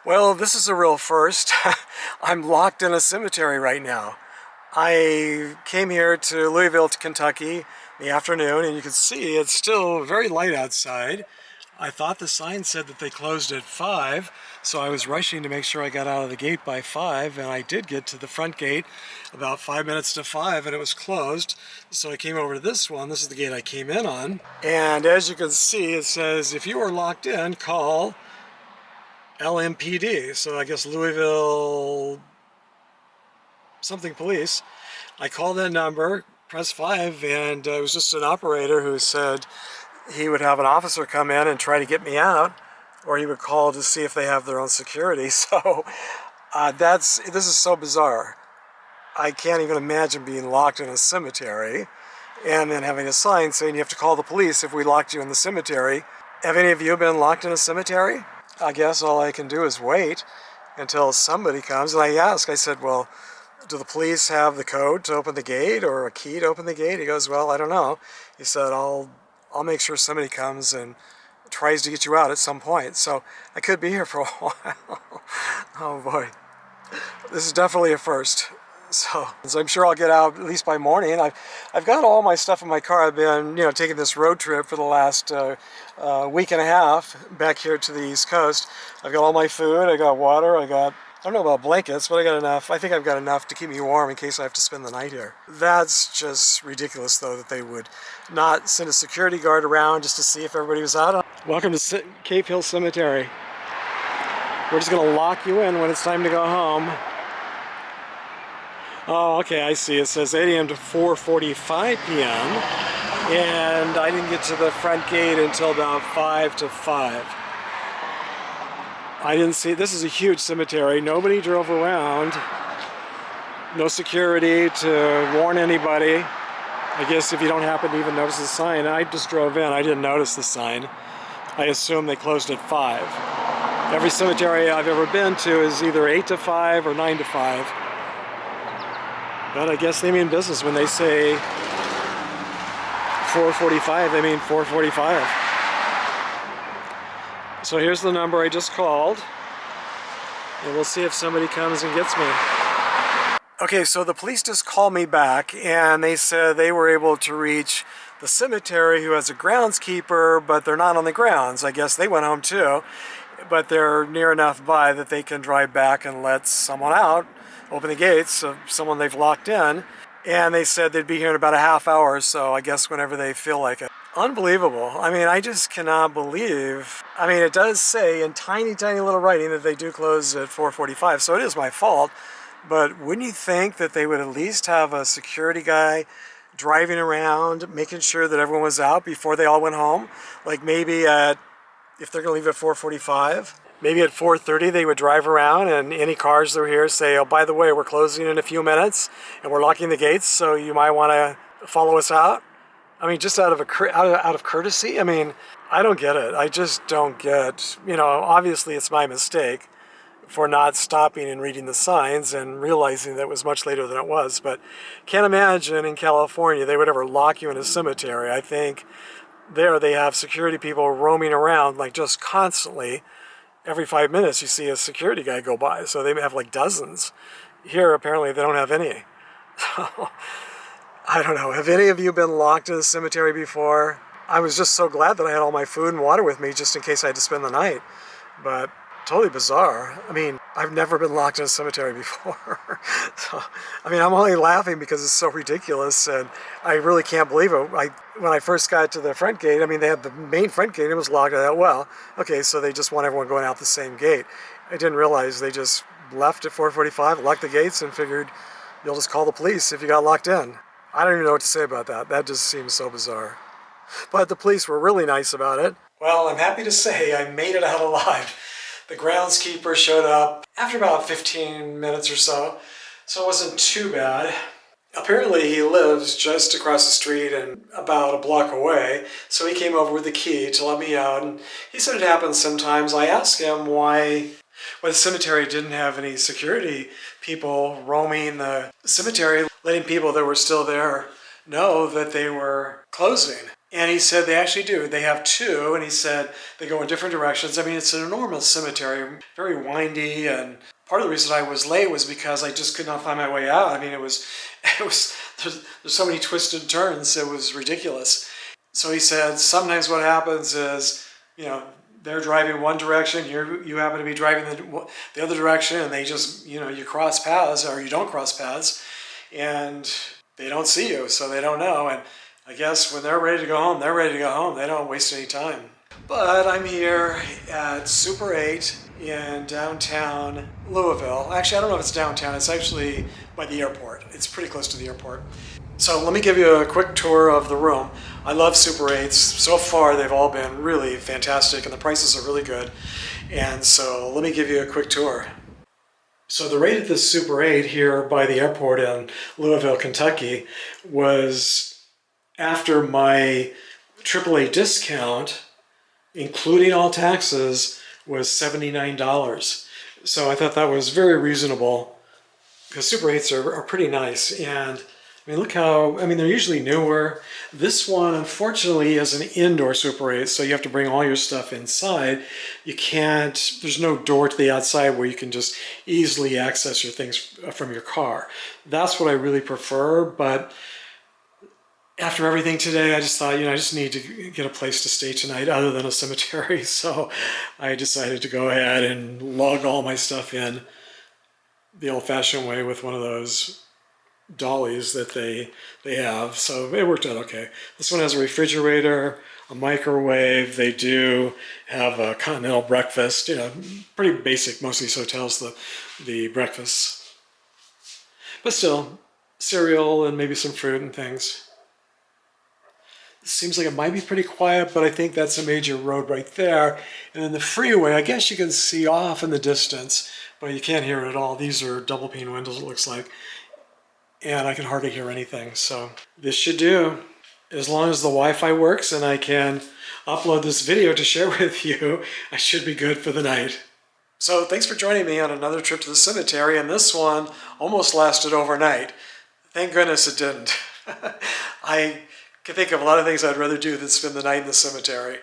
Well, this is a real first. I'm locked in a cemetery right now. I came here to Louisville, Kentucky in the afternoon, and you can see it's still very light outside. I thought the sign said that they closed at 5, so I was rushing to make sure I got out of the gate by 5, and I did get to the front gate about 5 minutes to 5, and it was closed. So I came over to this one. This is the gate I came in on. And as you can see, it says, if you are locked in, call LMPD, so I guess Louisville something police. I called that number, pressed 5, and it was just an operator who said he would have an officer come in and try to get me out, or he would call to see if they have their own security. So this is so bizarre. I can't even imagine being locked in a cemetery and then having a sign saying you have to call the police if we locked you in the cemetery. Have any of you been locked in a cemetery? I guess all I can do is wait until somebody comes. And I said, well, do the police have the code to open the gate or a key to open the gate? He goes, well, I don't know. He said, I'll make sure somebody comes and tries to get you out at some point. So I could be here for a while. Oh boy. This is definitely a first. So I'm sure I'll get out at least by morning. I've got all my stuff in my car. I've been, taking this road trip for the last week and a half back here to the East Coast. I've got all my food. I got water. I don't know about blankets, but I got enough. I think I've got enough to keep me warm in case I have to spend the night here. That's just ridiculous, though, that they would not send a security guard around just to see if everybody was out. Welcome to Cape Hill Cemetery. We're just going to lock you in when it's time to go home. Oh, okay, I see. It says 8 a.m. to 4:45 p.m. And I didn't get to the front gate until about 5 to 5. I didn't see. This is a huge cemetery. Nobody drove around. No security to warn anybody. I guess if you don't happen to even notice the sign. I just drove in. I didn't notice the sign. I assume they closed at 5. Every cemetery I've ever been to is either 8 to 5 or 9 to 5. But I guess they mean business when they say 4:45. They mean 4:45. So here's the number I just called, and we'll see if somebody comes and gets me. Okay, so the police just called me back, and they said they were able to reach the cemetery who has a groundskeeper, but they're not on the grounds. I guess they went home too, but they're near enough by that they can drive back and let someone out, open the gates of someone they've locked in, and they said they'd be here in about a half hour, so I guess whenever they feel like it. Unbelievable. I mean, I just cannot believe. I mean, it does say in tiny, tiny little writing that they do close at 4:45, so it is my fault, but wouldn't you think that they would at least have a security guy driving around, making sure that everyone was out before they all went home? Like maybe if they're going to leave at 4:45, maybe at 4:30 they would drive around, and any cars that are here say, oh, by the way, we're closing in a few minutes and we're locking the gates, so you might want to follow us out. I mean, just out of courtesy. I mean, I don't get it. I just don't get, obviously it's my mistake for not stopping and reading the signs and realizing that it was much later than it was, but can't imagine in California they would ever lock you in a cemetery. I think there they have security people roaming around like just constantly. Every 5 minutes you see a security guy go by, so they have like dozens. Here apparently they don't have any. So I don't know. Have any of you been locked in a cemetery before? I was just so glad that I had all my food and water with me just in case I had to spend the night. But totally bizarre. I mean, I've never been locked in a cemetery before. So, I mean, I'm only laughing because it's so ridiculous, and I really can't believe it. When I first got to the front gate, I mean, they had the main front gate, and it was locked. I thought, well, okay, so they just want everyone going out the same gate. I didn't realize they just left at 4:45, locked the gates, and figured you'll just call the police if you got locked in. I don't even know what to say about that. That just seems so bizarre. But the police were really nice about it. Well, I'm happy to say I made it out alive. The groundskeeper showed up after about 15 minutes or so it wasn't too bad. Apparently he lives just across the street and about a block away, so he came over with the key to let me out, and he said it happens sometimes. I asked him why the cemetery didn't have any security people roaming the cemetery, letting people that were still there know that they were closing. And he said they actually do. They have two, and he said they go in different directions. I mean, it's an enormous cemetery, very windy, and part of the reason I was late was because I just could not find my way out. I mean, there's so many twisted turns, it was ridiculous. So he said sometimes what happens is, you know, they're driving one direction, you happen to be driving the other direction, and they just, you know, you cross paths or you don't cross paths, and they don't see you, so they don't know. And I guess when they're ready to go home, they're ready to go home. They don't waste any time. But I'm here at Super 8 in downtown Louisville. Actually, I don't know if it's downtown. It's actually by the airport. It's pretty close to the airport. So let me give you a quick tour of the room. I love Super 8s. So far, they've all been really fantastic, and the prices are really good. And so let me give you a quick tour. So the rate at this Super 8 here by the airport in Louisville, Kentucky was, after my AAA discount, including all taxes, was $79. So I thought that was very reasonable, because Super 8s are pretty nice. And I mean, look how, I mean, they're usually newer. This one, unfortunately, is an indoor Super 8, so you have to bring all your stuff inside. You can't, there's no door to the outside where you can just easily access your things from your car. That's what I really prefer, but after everything today, I just thought, you know, I just need to get a place to stay tonight other than a cemetery. So I decided to go ahead and lug all my stuff in the old-fashioned way with one of those dollies that they have. So it worked out okay. This one has a refrigerator, a microwave. They do have a continental breakfast, you know, pretty basic, most of these hotels, the breakfasts. But still, cereal and maybe some fruit and things. Seems like it might be pretty quiet, but I think that's a major road right there. And then the freeway, I guess you can see off in the distance, but you can't hear it at all. These are double pane windows, it looks like. And I can hardly hear anything. So this should do. As long as the Wi-Fi works and I can upload this video to share with you, I should be good for the night. So thanks for joining me on another trip to the cemetery, and this one almost lasted overnight. Thank goodness it didn't. I can think of a lot of things I'd rather do than spend the night in the cemetery.